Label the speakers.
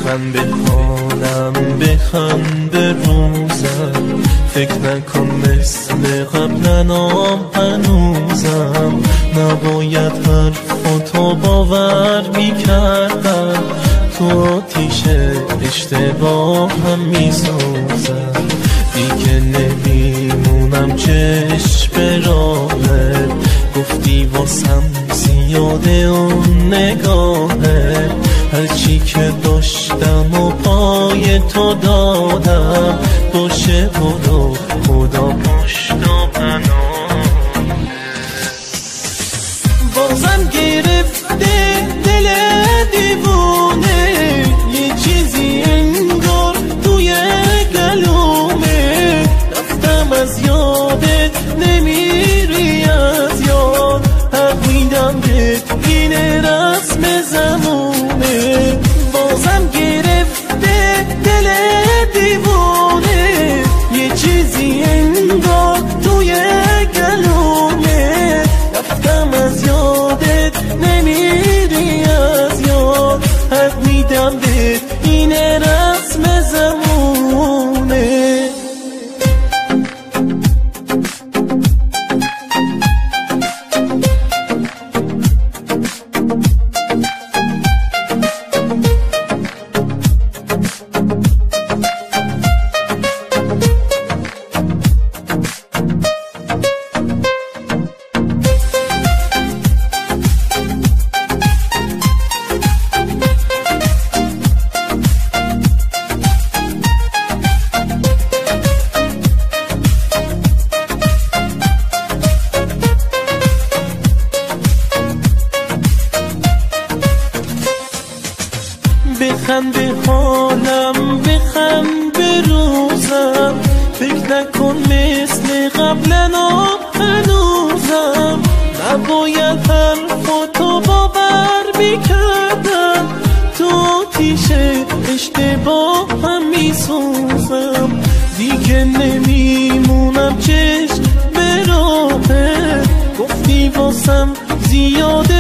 Speaker 1: بخنده حالم بخنده روزم، فکر نکن مثل قبلنام هنوزم. نباید حرفاتو باور میکردم، تو آتیش اشتباهم میسوزم. دیگه نمیمونم چشم راهت، گفتی واسم زیاده اون نگاهت. هرچی که داشتم و پای تو دادم، باشه برو خدا پشت و پناه. بازم گرفته دل دیوونه، یه چیزی انگار توی گلومه. رفتم از یادت نمیری از یاد، حق میدم بهت این رسم زمونه. بازم گرفته دل دیوونه، یه چیزی انگار توی گلومه. رفتم از یادت نمیری از یاد، حق میدم بهت این رسم زمونه. بخنده حالم بخنده روزم، فکر نکن مثل قبلنا هنوزم. نباید حرفاتو باور میکردم، تو آتیش اشتباهم میسوزم. دیگه نمیمونم چشم به راهت، گفتی واسم زیاده